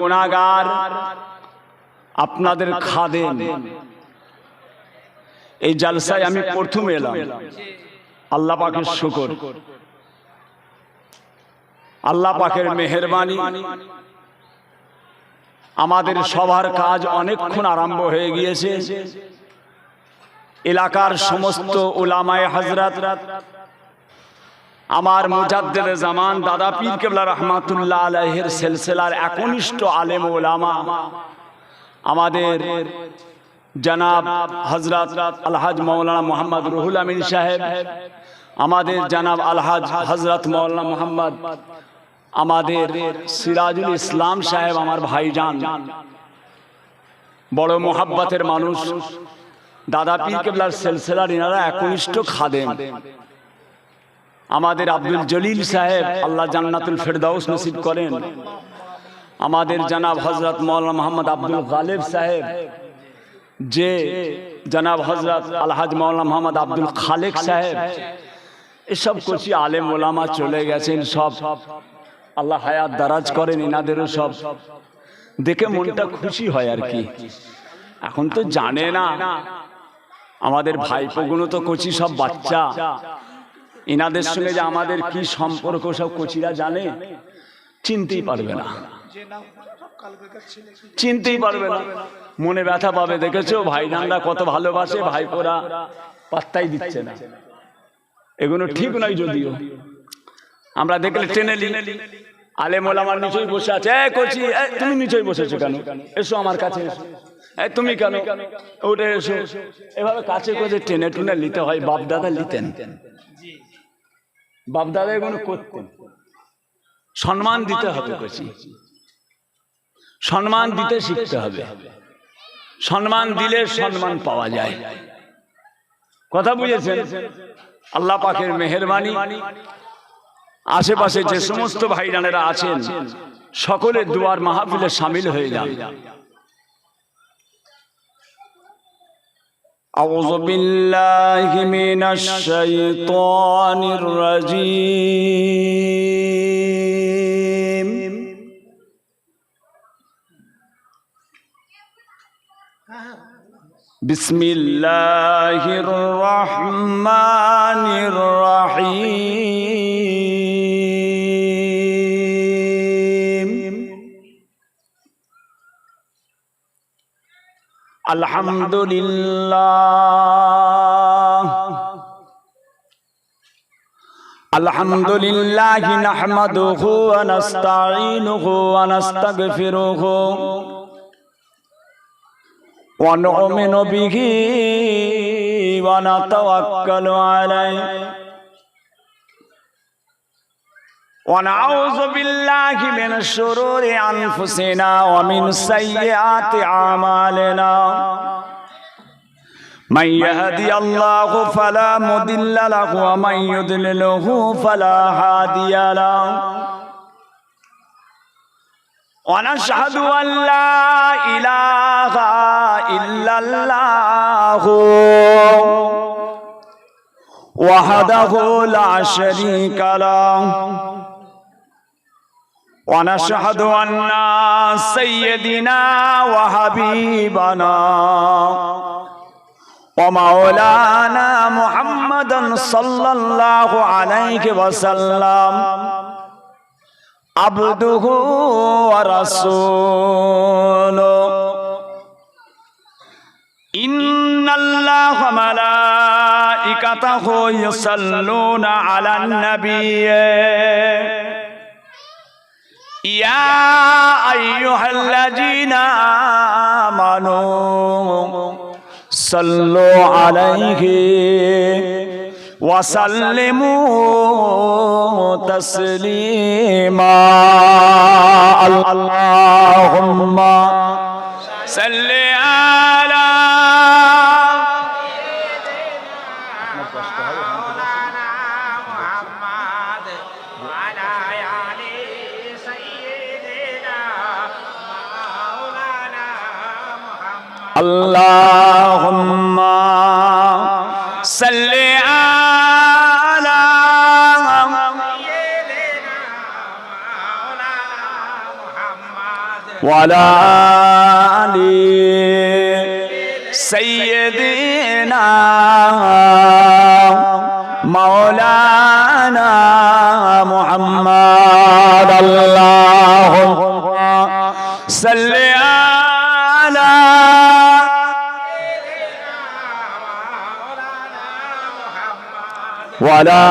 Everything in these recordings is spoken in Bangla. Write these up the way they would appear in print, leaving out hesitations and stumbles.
গুনাহগার, আপনাদের খাদেম। এই জলসায় আমি প্রথম এলাম, আল্লাহ পাকের শুকর, আল্লাহ পাকের মেহেরবানি। আমাদের সবার কাজ অনেকক্ষণ আরম্ভ হয়ে গিয়েছে। এলাকার সমস্ত উলামায়ে হযরত, আমার মুজাদ্দিদে জামান দাদা পীর কেবলা রহমাতুল্লাহ আলাইহির সিলসিলার একনিষ্ঠ আলেম উলামা, আমাদের জনাব হযরত আলহাজ মাওলানা মোহাম্মদ রুহুল আমিন সাহেব, আমাদের জনাব আলহাজ হযরত মাওলানা মোহাম্মদ আমাদের সিরাজুল ইসলাম সাহেব, আমার ভাইজান, বড় মোহাব্বতের মানুষ, দাদা পীর কেবলার সিলসিলার ইনারা একনিষ্ঠ খাদেম। আমাদের আব্দুল জলিল সাহেব, আল্লাহ জান্নাতুল ফেরদাউস নসিব করেন। আমাদের জনাব হযরত মাওলানা মোহাম্মদ আব্দুল গালিব সাহেব, যে জনাব হযরত আলহাজ মাওলানা মোহাম্মদ আব্দুল খালেক সাহেব, এসব কচি আলেম ওলামা চলে গেছেন। সব আল্লাহ হায়াত দারাজ করেন এনাদেরও। সব দেখে মনটা খুশি হয় আর কি। এখন তো জানে না, আমাদের ভাইপোগুলো তো কচি সব বাচ্চা, এনাদের সঙ্গে যে আমাদের কি সম্পর্ক সব কচিরা জানে, চিনতেই পারবে না, চিনতেই পারবে না, মনে ব্যথা পাবে। দেখেছো ভাইজানরা কত ভালোবাসে, ভাইপোরা পাত্তাই দিচ্ছে না। এগুলো ঠিক নয়, যদিও আমরা দেখলে টেনে নি। আলেম ওলামার নিচেই বসে আছে, কচি তুমি নিচেই বসেছো কেন, এসো আমার কাছে এসো, তুমি কেন উঠে এসো, এভাবে কাছে করে টেনে টুনে নিতে হয়। বাপদাদা নিতেন, বাপদাদা এগুলো করতেন। সম্মান দিতে হবে, কচি সম্মান দিতে শিখতে হবে। সম্মান দিলে সম্মান পাওয়া যায়। কথা বুঝেছেন? আল্লাহ পাকের মেহেরবানি। আশেপাশে যে সমস্ত ভাইজানেরা আছেন, সকলের দুয়ার মাহফিলে শামিল হয়ে যান। আউযু বিল্লাহি মিনাশ শাইতানির রাজীম। বিসমিল্লাহির রহমানির রহিম। আলহামদুলিল্লাহ, আলহামদুলিল্লাহি নাহমাদুহু ওয়া নাস্তাঈনুহু ওয়া নাস্তাগফিরুহু ওয়া নু'মিনু বিহি ওয়া নাতাওয়াক্কালু আলাইহি ওয়া নাউযু বিল্লাহি মিন শুরুরি আনফুসিনা ওয়া মিন সাইয়্যাতি আমালিনা। মান ইয়াহদিয়াল্লাহু ফালা মুদিল্লা লাহু ওয়া মান ইউদ্লিলহু ফালা হাদিয়া লাহু। ونشهد أن لا إله إلا الله وحده لا شريك له ونشهد أن سيدنا وحبيبنا ومولانا محمدا صلى الله عليه وسلم আবদুহু ওয়া রাসূলুহু। ইন্নাল্লাহা ওয়া মালাইকাতাহু ইউসাল্লুনা আলান নাবিয়্যি ইয়া আইয়ুহাল্লাযীনা আমানু সাল্লু আলাইহি وسلموا تسليما. اللهم صل على مولانا محمد وعلى آل سيدنا مولانا محمد. اللهم صل वाला आली सय्यदना मौलाना मुहम्मद अल्लाहुम्मा सल्ली अला वाला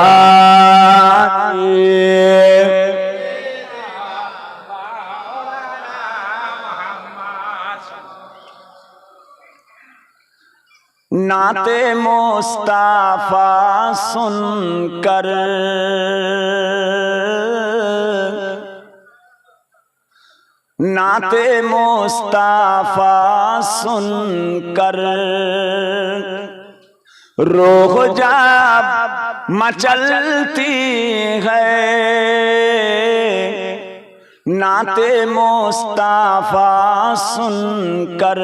नाते मुस्ताफा सुनकर नाते मुस्ताफा सुनकर रूह जब मचलती है नाते मुस्ताफा सुनकर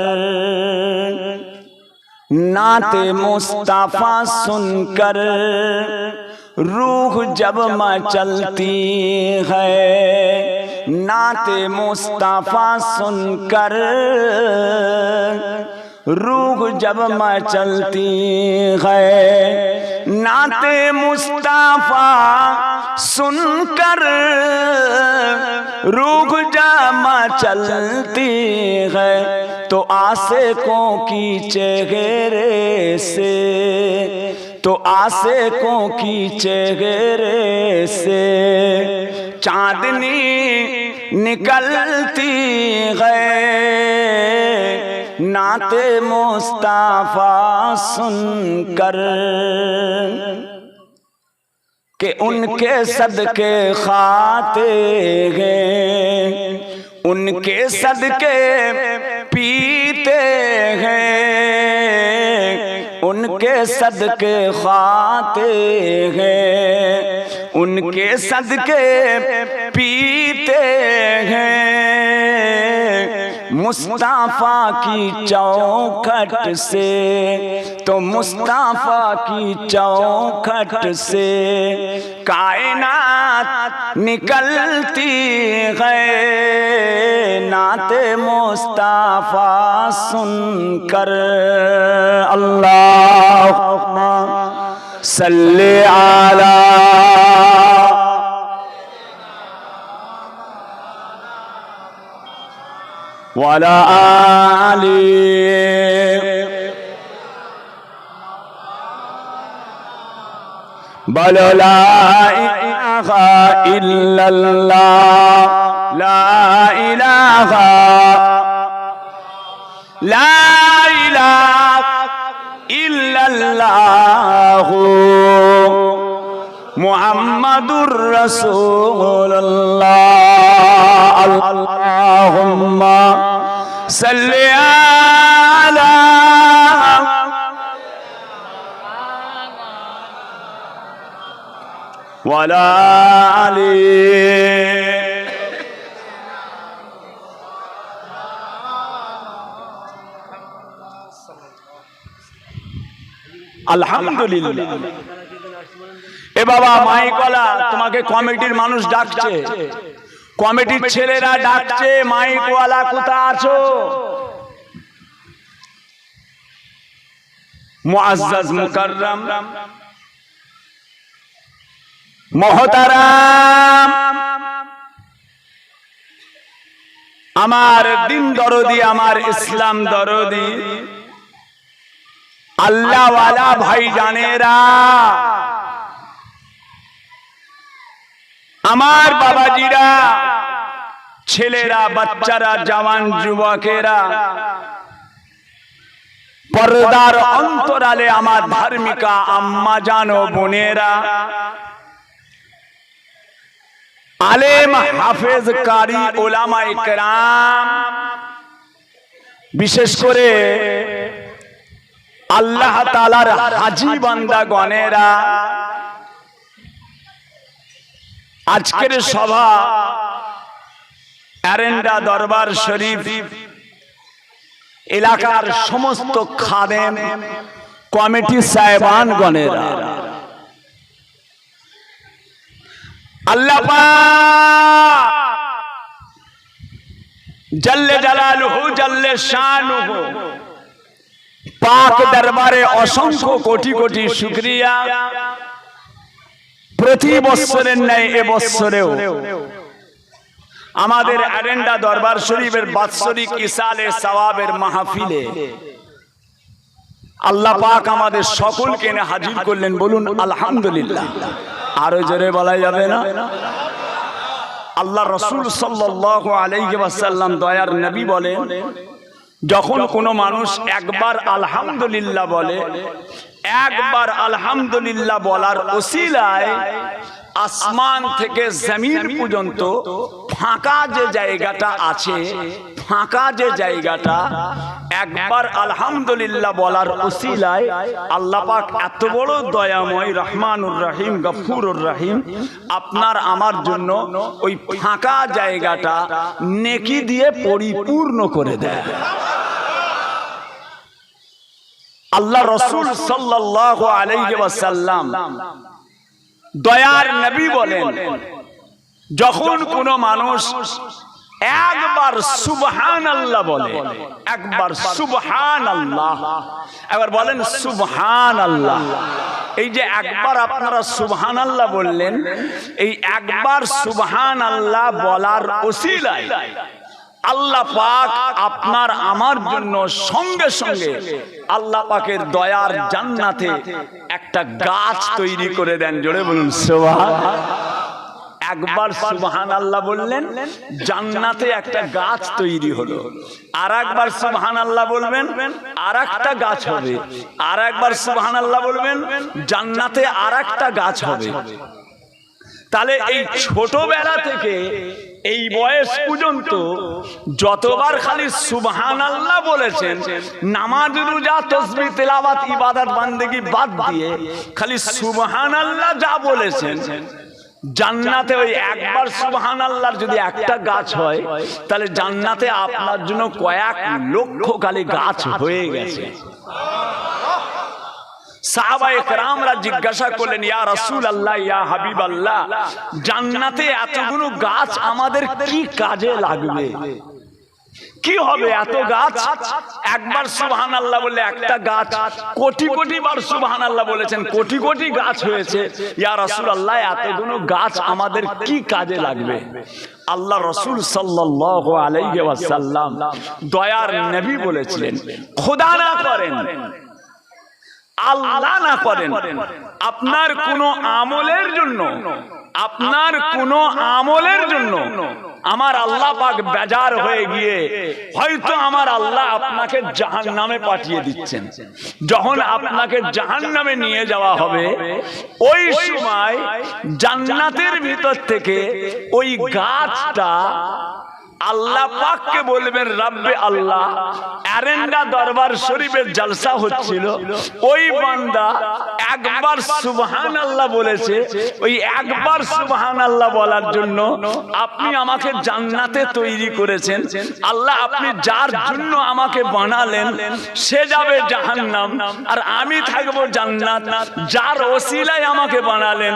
नाते मुस्ताफा सुनकर रूह जब मचलती है नाते मुस्ताफा सुनकर रूह जब मचलती है नाते मुस्ताफा सुनकर रूह जब मचलती है तो आशिकों की चेहरे से तो आशिकों की चेहरे से चांदनी निकलती है नाते मुस्ताफा सुनकर कि उनके सदके खाते हैं उनके सदके पीते हैं उनके सदके खाते हैं उनके सदके पीते हैं मुस्ताफा की चौखट से तो मुस्ताफा की चौखट से कायनात निकलती है नाते मुस्ताफा सुनकर अल्लाहुम्मा सल्ली अला वाला आली बोलो ला इलाहा इल्लल्लाह ला इलाहा इल्लल्लाह मुहम्मदुर रसूलुल्लाह अल्लाहुम्मा सल्ली अला वाला आली আলহামদুলিল্লাহ। এ বাবা মাইকওয়ালা তোমাকে কমিটির মানুষ ডাকছে, কমিটির ছেলেরা ডাকছে, মাইকওয়ালা কোথায় আছো? মুআজ্জাজ মুকাররম মহতারাম আমার দিন দরদি, আমার ইসলাম দরদি আল্লাহ ওয়ালা ভাইজানেরা, আমার বাবাজিরা, ছেলেরা, বাচ্চারা, জওয়ান যুবকেরা, পর্দার অন্তরালে আমার ধার্মিকা আম্মা জান ও বোনেরা, আলেম হাফেজ কারি ওলামায়ে কেরাম, বিশেষ করে আল্লাহ তাআলার হাজী বান্দাগণেরা, আজকের সভা এরেন্ডা দরবার শরীফ এলাকার সমস্ত খাদেম কমিটি সাহেবানগণেরা, আল্লাহ পাক জাল্লে জালালুহু জাল্লে শানুহু পাক দরবারে অসংখ্য কোটি কোটি শুকরিয়া। প্রতি বছরের ন্যায় এবছরেও আমাদের এরেন্ডা দরবার শরীফের বাৎসরিক ইসালে সওয়াবের মাহফিলে আল্লাহ পাক আমাদের সকলকে এনে হাজির করলেন। বলুন আলহামদুলিল্লাহ। আরো জোরে বলা যাবে না? আল্লাহ রাসূল সাল্লাল্লাহু আলাইহি ওয়াসাল্লাম দয়ার নবী বলেন, যখন কোনো মানুষ একবার আলহামদুলিল্লাহ বলে, একবার আলহামদুলিল্লাহ বলার ওসিলায় আসমান থেকে জমিন পর্যন্ত ফাঁকা যে জায়গাটা আছে, ফাঁকা যে জায়গাটা একবার আলহামদুলিল্লাহ বলার ওসিলায় আল্লাহ পাক এত বড় দয়াময় রহমানুর রহিম গফুরুর রহিম আপনার আমার জন্য ওই ফাঁকা জায়গাটা নেকি দিয়ে পরিপূর্ণ করে দেয়। আল্লাহ রাসূল সাল্লাল্লাহু আলাইহি ওয়াসাল্লাম দয়ার নবী বলেন, যখন কোনো মানুষ একবার সুবহানাল্লাহ বলে, একবার সুবহানাল্লাহ, একবার বলেন সুবহানাল্লাহ। এই যে একবার আপনারা সুবহানাল্লাহ বললেন, এই একবার সুবহানাল্লাহ বলার ওসিলায় আল্লাহ পাক আপনার আমার জন্য সঙ্গে সঙ্গে আল্লাহ পাকের দয়ার জান্নাতে একটা গাছ তৈরি করে দেন। জোরে বলুন সুবহান। একবার সুবহানাল্লাহ বললেন, জান্নাতে একটা গাছ তৈরি হলো। আর একবার সুবহানাল্লাহ বলবেন, আর একটা গাছ হবে। আর একবার সুবহানাল্লাহ বলবেন, জান্নাতে আর একটা গাছ হবে। তাহলে এই ছোটবেলা থেকে এই বয়স পর্যন্ত যতবার খালি সুবহানাল্লাহ বলেছেন, নামাজ রোজা তাসবিহ তেলাওয়াত ইবাদত বান্দেগি বাদ দিয়ে খালি সুবহানাল্লাহ যা বলেছেন, জান্নাতে ওই একবার সুবহানাল্লাহর যদি একটা গাছ হয়, তাহলে জান্নাতে আপনার জন্য কয়েক লক্ষ খালি গাছ হয়ে গেছে। সাহাবায়ে কেরামরা জিজ্ঞাসা করলেন, ইয়া রাসূলুল্লাহ, ইয়া হাবিবাল্লাহ, জান্নাতে এতগুলো গাছ আমাদের কি কাজে লাগবে? কি হবে এত গাছ? একবার সুবহানাল্লাহ বললে একটা গাছ, কোটি কোটি বার সুবহানাল্লাহ বলেছেন, কোটি কোটি গাছ হয়েছে। ইয়া রাসূলুল্লাহ, এতগুলো গাছ আমাদের কি কাজে লাগবে? আল্লাহ রাসূল সাল্লাল্লাহু আলাইহি ওয়াসাল্লাম দয়ার নবী বলেছিলেন, খোদা না করেন, আল্লাহ না করেন, আপনার কোনো আমলের জন্য, আপনার কোনো আমলের জন্য আমার আল্লাহ পাক বেজার হয়ে গিয়ে হয়তো আমার আল্লাহ আপনাকে জাহান্নামে পাঠিয়ে দিচ্ছেন। যখন আপনাকে জাহান্নামে নিয়ে যাওয়া হবে, ওই সময় জান্নাতের ভিতর থেকে ওই গাছটা আল্লাহ পাককে বলবেন, রব্বে আল্লাহ, এরেন্ডা দরবার শরীফের জলসা হচ্ছিল, ওই বান্দা একবার সুবহানাল্লাহ বলেছে, ওই একবার সুবহানাল্লাহ বলার জন্য আপনি আমাকে জান্নাতে তৈরি করেছেন। আল্লাহ, আপনি যার জন্য আমাকে বানালেন সে যাবে জাহান্নাম, আর আমি থাকবো জান্নাত। যার ওসিলায় আমাকে বানালেন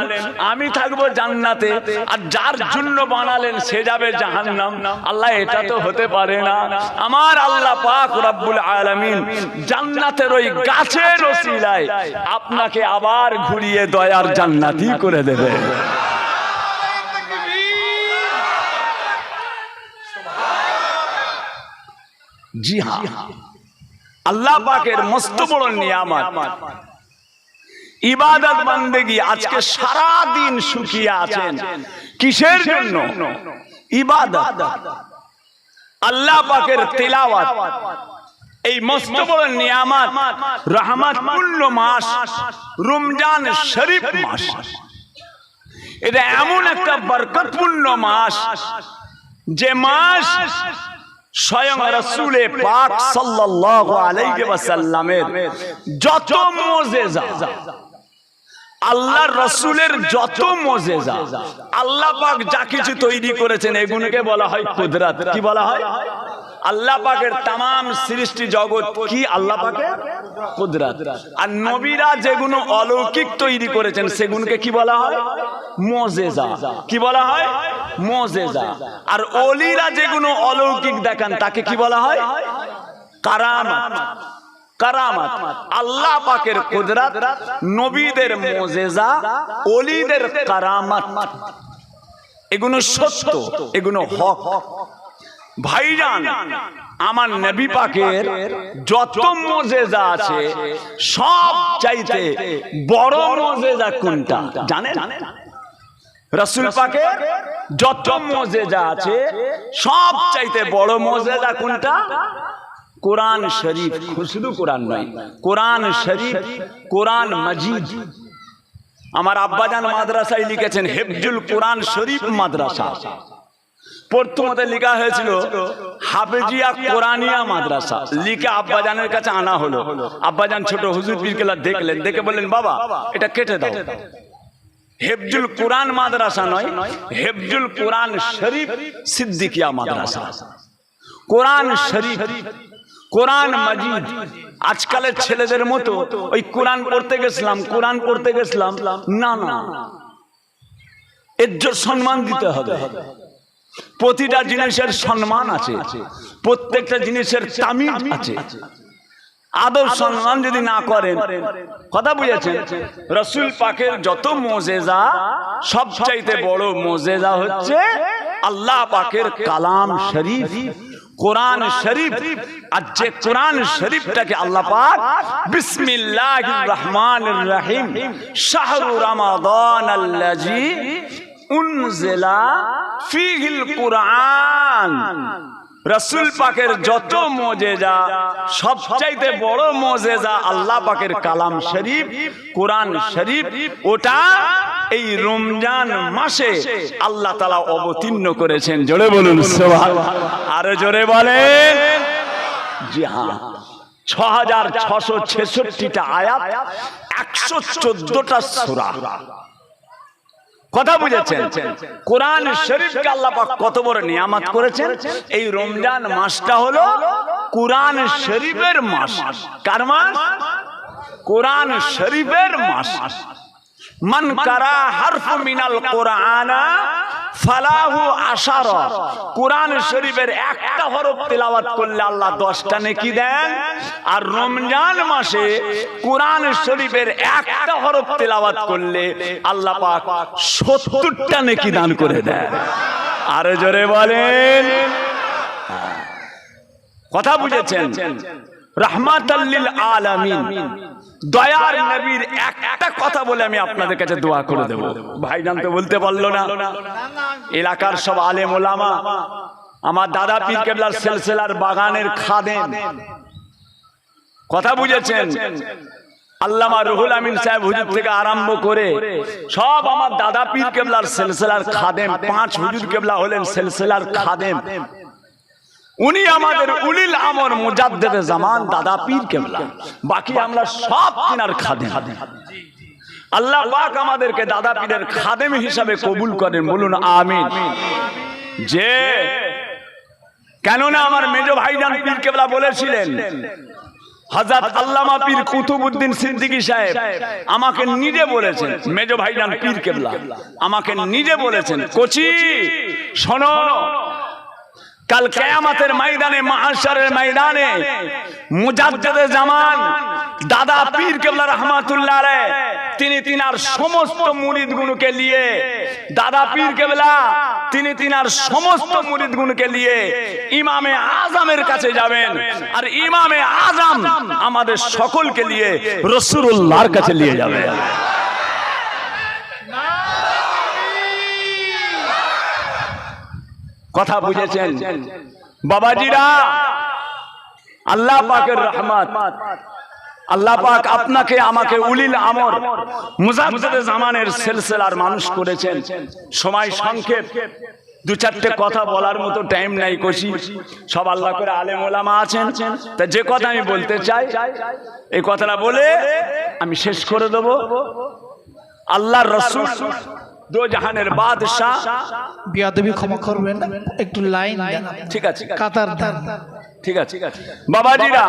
আমি থাকবো জান্নাতে, আর যার জন্য বানালেন সে যাবে জাহান্নাম। আল্লাহ, এটা তো হতে পারে না। আমার আল্লাহ পাক রব্বুল আলামিন জান্নাতের ওই গাছের ওসিলায় আপনাকে আবার ঘুরিয়ে দয়ার জান্নাতি করে দেবে। জি হ্যাঁ, আল্লাহ পাকের মস্ত বড় নিয়ামত। ইবাদত বান্দেগি আজকে সারা দিন শুকিয়ে আছেন, কিসের জন্য? ইবাদত, আল্লাহ পাকের তেলাওয়াত। এই মস্ত বড় নিয়ামত, রহমতপূর্ণ মাস রমজান শরীফ মাস। এটা এমন একটা বরকতপূর্ণ মাস, যে মাস স্বয়ং রাসূলে পাক সাল্লাল্লাহু আলাইহি ওয়াসাল্লামের যত মুজিজা আল্লাহর রাসূলের যত মুজিজা আল্লাহ পাক যা কিছু তৈরি করেছেন এগুলোকে বলা হয় কুদরত। কি বলা হয়? আল্লাহ পাকের तमाम সৃষ্টি জগৎ কি আল্লাহ পাকের কুদরত। আর নবীরা যেগুলো অলৌকিক তৈরি করেছেন সেগুলোকে কি বলা হয়? মুজিজা। কি বলা হয়? মুজিজা। আর ওলিরা যেগুলো অলৌকিক দেখান তাকে কি বলা হয়? কারামাত। কারামাত। আল্লাহ পাকের কুদরত, নবীদের মুজিজা, ওলিদের কারামাত, এগুলো সত্য, এগুলো হক। ভাইজান, আমার নবী পাকের যত মুজিজা আছে সব চাইতে বড় মুজিজা কোনটা জানেন? রাসূল পাকের যত মুজিজা আছে সব চাইতে বড় মুজিজা কোনটা? কোরআন শরীফ। শুধু কোরআন নয়, কোরআন শরীফ, কোরআন মাজিদ। আমার আব্বাজান মাদ্রাসায় লিখেছেন হিফজুল কোরআন শরীফ মাদ্রাসা। প্রথমতে লেখা হয়েছিল হাফেজিয়া কোরআনিয়া মাদ্রাসা, লিখে আব্বাজানের কাছে আনা হলো। আব্বাজান ছোট হুজুর পীর কেবলা দেখলেন, দেখে বললেন বাবা এটা কেটে দাও, হিফজুল কোরআন মাদ্রাসা নয়, হিফজুল কোরআন শরীফ সিদ্দিকিয়া মাদ্রাসা। কোরআন শরীফ, কোরআন মাজিদ। আজকালের ছেলেদের মতো ওই কোরআন পড়তে গেছিলাম, কোরআন পড়তে গেছিলাম, না না, এর সম্মান দিতে হবে। প্রতিটা জিনিসের সম্মান আছে, প্রত্যেকটা জিনিসের তামিজ আছে। আদর সম্মান যদি না করেন, কথা বুঝেছেন? রাসূল পাকের যত মুজিজা সবচাইতে বড় মুজিজা হচ্ছে আল্লাহ পাকের কালাম শরীফ, কোরআন শরীফ। আর যে কোরআন শরীফটাকে আল্লাহ পাক বিসমিল্লাহির রহমানির রহিম শাহরু রমাদানাল্লাযী উনজিলা ফীহিল কুরআন, রাসূল পাকের যত মুজিজা সবচাইতে বড় মুজিজা আল্লাহ পাকের কালাম শরীফ, কোরআন শরীফ। ওটা এই রমজান মাসে আল্লাহ তাআলা অবতীর্ণ করেছেন। জোরে বলুন সুবহানাল্লাহ। আরো জোরে বলেন। জি হ্যাঁ, ৬৬৬৬টা আয়াত, ১১৪টা সূরা। কথা বুঝেছেন? কোরআন শরীফকে আল্লাহ পাক কত বড় নিয়ামত করেছেন। এই রমজান মাসটা হলো কোরআন শরীফের মাস। কার মাস? কোরআন শরীফের মাস। মান কারা হারফ মিনাল কোরআনা ফালাহু আশারা। কোরআন শরীফের একটা হরফ তেলাওয়াত করলে আল্লাহ 10টা নেকি দেন। আর রমজান মাসে কোরআন শরীফের একটা হরফ তেলাওয়াত করলে আল্লাহ পাক 70টা নেকি দান করে দেন। আরো জোরে বলেন। কথা বুঝেছেন? রাহমাতাল লিল আলামিন, দয়ার নবীর একটা কথা বলে আমি আপনাদের কাছে দোয়া করে দেব। ভাইজান তো বলতে পারলো না। এলাকার সব আলেম ওলামা, আমার দাদা পীর কেবলার সিলসিলার বাগানের খাদেম। কথা বুঝেছেন? আল্লামা রুহুল আমিন সাহেব হুজুর থেকে আরম্ভ করে সব আমার দাদা পীর কেবলার সিলসিলার খাদেম। 5 হুজুর কেবলা হলেন সিলসিলার খাদেম। উনি আমাদের উলিল আমর মুজাদ্দেদে জামান দাদা পীর কেবলা। বাকি আমরা সব তিনার খাদেম। আল্লাহ পাক আমাদেরকে দাদা পীরের খাদেম হিসাবে কবুল করেন। বলুন আমিন। যে কেননা আমার মেজো ভাইজান পীর কেবলা বলেছিলেন, হযরত আল্লামা পীর কুতুবউদ্দিন সিদ্দিকী সাহেব আমাকে নিজে বলেছেন, মেজো ভাইজান পীর কেবলা আমাকে নিজে বলেছেন, কোচি শোনো, কাল কিয়ামতের ময়দানে, মাহশরের ময়দানে মুজাদ্দেদে জামান দাদা পীর কেবলা রাহমাতুল্লাহ আলাইহি তিনি তিনার সমস্ত মুরিদগুলোকে নিয়ে, দাদা পীর কেবলা তিনি তিনার সমস্ত মুরিদগুলোকে নিয়ে ইমামে আজমের কাছে যাবেন। আর ইমামে আজম আমাদের সকলকে নিয়ে রাসূলুল্লাহর কাছে নিয়ে যাবেন। কথা বুঝেছেন বাবাজিরা? আল্লাহ পাকের রহমত, আল্লাহ পাক আপনাকে আমাকে উলিল আমর মুজাদ্দেদে জামানের সিলসিলার মানুষ করেছেন। সময় সংক্ষেপ, 2-4টে কথা বলার মতো টাইম নাই। কোশি সব আল্লাহ করে আলেম ওলামা আছেন, তা যে কথা আমি বলতে চাই এই কথাটা বলে আমি শেষ করে দেব। আল্লাহর রাসূল দো জাহানের বাদশা। বিয়াদবি ক্ষমা করবেন, একটু লাইন দেন। ঠিক আছে, কাতার দেন। ঠিক আছে বাবাজিরা,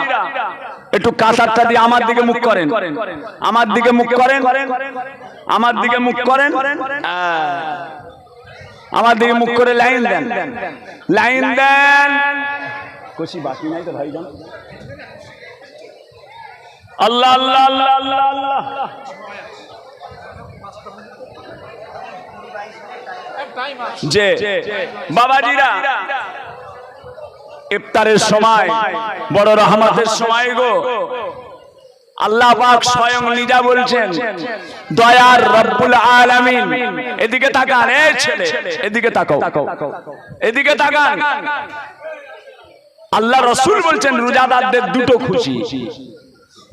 একটু কাতারটা দিয়ে আমার দিকে মুখ করেন, আমার দিকে মুখ করেন, আমার দিকে মুখ করেন, আমার দিকে মুখ করে লাইন দেন, লাইন দেন। কুছি বাকি নাই তো ভাইজান। আল্লাহ আল্লাহ আল্লাহ আল্লাহ আল্লাহ। যে বাবাজিরা, ইফতারের সময় বড় রহমতের সময় গো। আল্লাহ পাক স্বয়ং নিজে বলছেন, দয়ার রব্বুল আলামিন। এদিকে তাকান, এই ছেলে এদিকে তাকাও, এদিকে তাকান। আল্লাহ রাসূল বলছেন রোজাদারদের দুটো খুশি।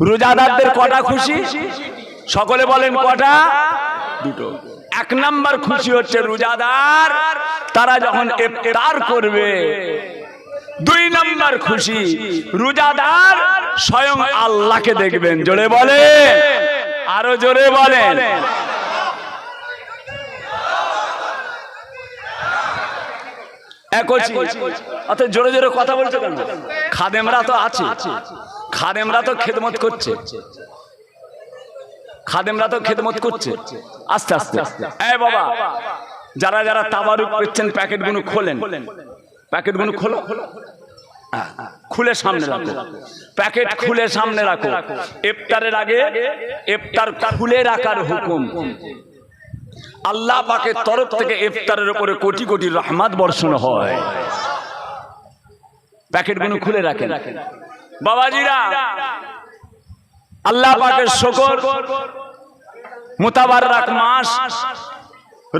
রোজাদারদের কটা খুশি? সকলে বলেন কটা? দুটো। এক নাম্বার খুশি হচ্ছে রোজাদার তারা যখন ইফতার করবে। দুই নাম্বার খুশি রোজাদার স্বয়ং আল্লাহকে দেখবেন। জোরে বলে, আরো জোরে বলেন। অত জোরে জোরে কথা বলছো কেন? খাদেমরা তো আছে, খাদেমরা তো খেদমত করছে, খাদেমরা তো খেদমত করছে। আস্তে আস্তে এই বাবা, যারা যারা তাবারুক পেচ্ছেন প্যাকেটগুলো খোলেন, প্যাকেটগুলো খোলো, খুলে সামনে রাখো, প্যাকেট খুলে সামনে রাখো। ইফতারের আগে ইফতার খুলে রাখার হুকুম। আল্লাহ পাকের তরফ থেকে ইফতারের উপরে কোটি কোটি রহমত বর্ষণ হয়। প্যাকেটগুলো খুলে রাখেন বাবাজিরা। আল্লাহ পাকের শুকর, মুতাবাররাক মাস,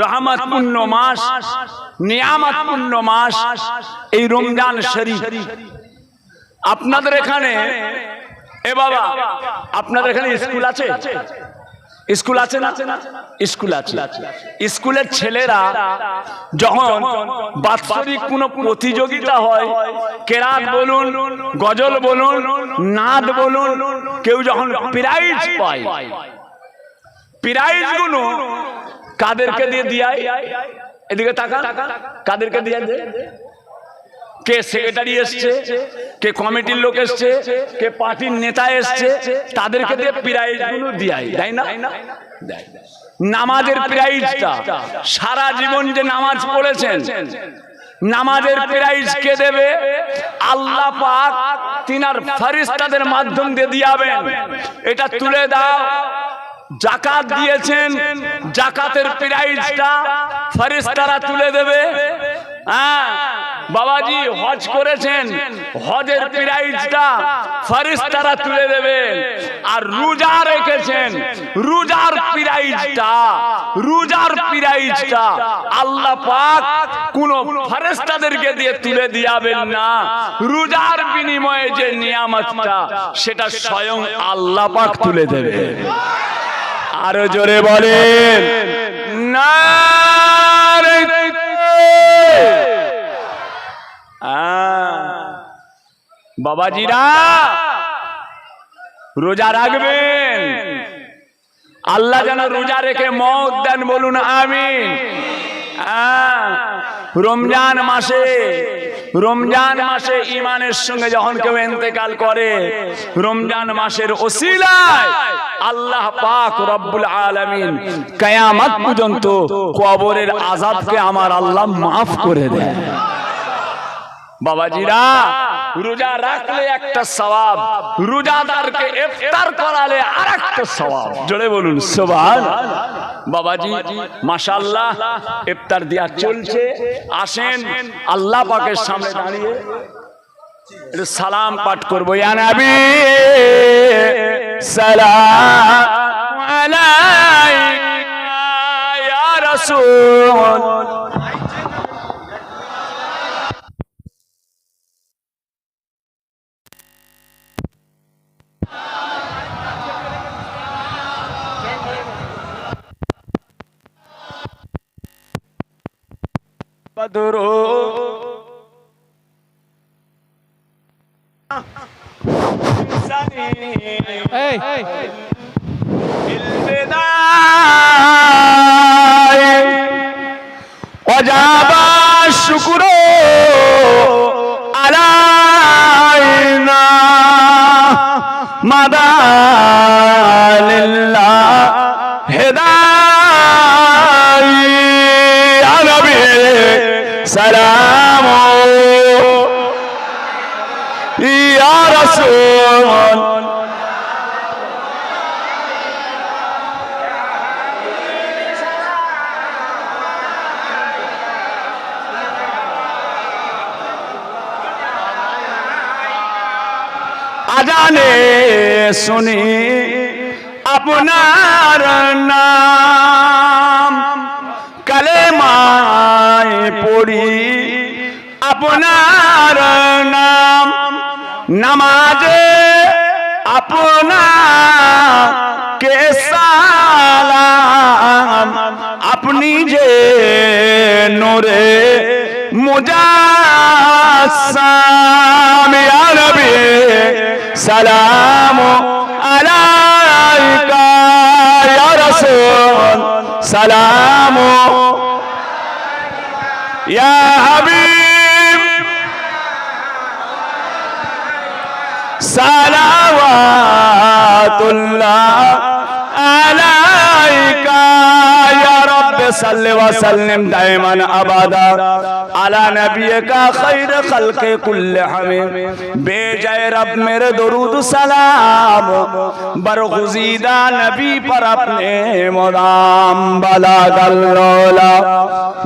রহমতপূর্ণ মাস, নিয়ামতপূর্ণ মাস এই রমজান শরীফ। আপনাদের এখানে এ বাবা, আপনাদের এখানে স্কুল আছে? স্কুল আছে না? স্কুল আছে। স্কুলের ছেলেরা যখন বাৎসরিক কোনো প্রতিযোগিতা হয়, কেরাত বলুন, গজল বলুন, নাদ বলুন, কেউ যখন প্রাইজ পায়, প্রাইজ গুলো কাদেরকে দিয়ে দিয়ায়? এদিকে টাকা কাদেরকে দিয়ে? কে সেক্রেটারি এসছে, কে কমিটির লোক এসছে, কে পার্টির নেতা এসছে, তাদেরকে দিয়ে প্রাইজ গুলো দিয়ায়, তাই না? নামাজের প্রাইজটা, সারা জীবন যে নামাজ পড়েছেন, নামাজের প্রাইজ কে দেবে? আল্লাহ পাক তিনার ফেরেশতাদের মাধ্যম দিয়ে দিয়াবেন। এটা তুলে দাও। জাকাত দিয়েছেন, জাকাতের প্রাইজটা ফেরেশতারা তুলে দেবে। হ্যাঁ বাবাজি, হজ করেছেন, হজের প্রাইজটা ফেরেশতারা তুলে দেবে। আর রোজা রেখেছেন, রোজার প্রাইজটা, রোজার প্রাইজটা আল্লাহ পাক কোন ফেরেশতাদেরকে দিয়ে তুলে দিয়াবেন না। রোজার বিনিময়ে যে নিয়ামতটা, সেটা স্বয়ং আল্লাহ পাক তুলে দেবে। আরো জোরে বলেন নারে। বাবাজিরা রোজা রাখবেন, আল্লাহ যেন রোজা রেখে মওত দেন, বলুন আমিন। রমজান মাসে, রমজান মাসে ইমানের সঙ্গে যখন কেউ ইন্তেকাল করে, রমজান মাসের ওসিলায় আল্লাহ পাক রব্বুল আলামিন কিয়ামত পর্যন্ত কবরের আযাবকে আমার আল্লাহ মাফ করে দেন। বাবাজিরা রোজা রাখলে একটা সওয়াব, রোজাদারকে ইফতার করালে আরেকটা সওয়াব। জোরে বলুন সুবহানাল্লাহ। বাবাজি মাশাআল্লাহ, ইফতার দেয়া চলছে। আসেন আল্লাহ পাকের সামনে দাঁড়িয়ে সালাম পাঠ করব। ইয়া নবী সালাম আলাইকা ইয়া রাসূল। বদরো এই শুকরু আলাইনা মাদালিল্লাহ হেদাই ইয়া নবী সালাম ইয়া রাসূল আজানে শুনি আপনার নাম কালেমায় পড়ি আপনার নাম নামাজে আপনাকে সালাম আপনি যে নূরে মুজাসসাম ইয়া নবী সালাম আলাইকা ইয়া রাসূল সালাম ইয়া হাবিব সালাওয়াতুল্লাহ আলাইকা ইয়া রাব্বি সাল্লি ওয়া সাল্লিম দাইমান আবাদা আলা নবিয়িকা খায়র খালকে কুল্লি হামিদ বেজায় রব মেরে দরুদ সালাম বরগুজিদা নবী पर अपने मुदाम बलागल लौला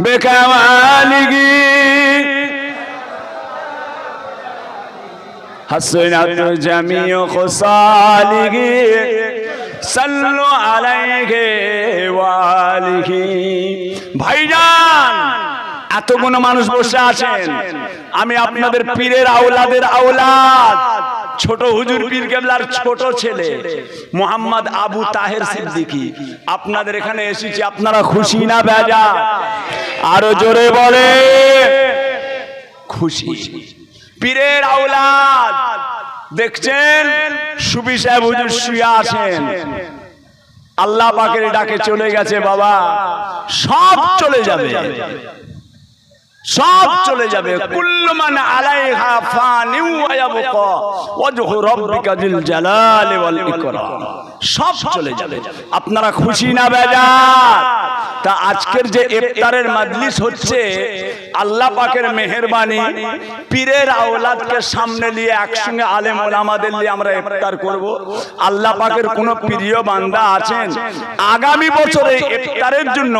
बेकमालिगी हसनत जमीउ खुसालिगी सल्लु अलैहि वालिहि भाईजान এতগুলো মানুষ বসে আছেন আমি আপনাদের পীরের আওলাদের আওলাদ ছোট হুজুর পীর কেবলার ছোট ছেলে মোহাম্মদ আবু তাহের সিদ্দিকী আপনাদের এখানে এসেছি আপনারা খুশি না বেজার আরো জোরে বলে খুশি পীরের আওলাদ দেখছেন সুবি সাহেব হুজুর শুয়ে আছেন আল্লাহ পাকের ডাকে চলে গেছে বাবা সব চলে যাবে সব চলে যাবে কুল্লু মান আলাইহা ফানি ওয়া ইয়াবকা ওয়াজহু রাব্বিকা যিল জালালি ওয়াল ইকরাম সব চলে যাবে আপনারা খুশি না বেজার তা আজকের যে ইফতারের মাজলিস হচ্ছে আল্লাহ পাকের মেহেরবানি পীরের আওলাদকে সামনে নিয়ে একসঙ্গে আলেম ওলামাদের নিয়ে আমরা ইফতার করব আল্লাহ পাকের কোন প্রিয় বান্দা আছেন আগামী বছরে ইফতারের জন্য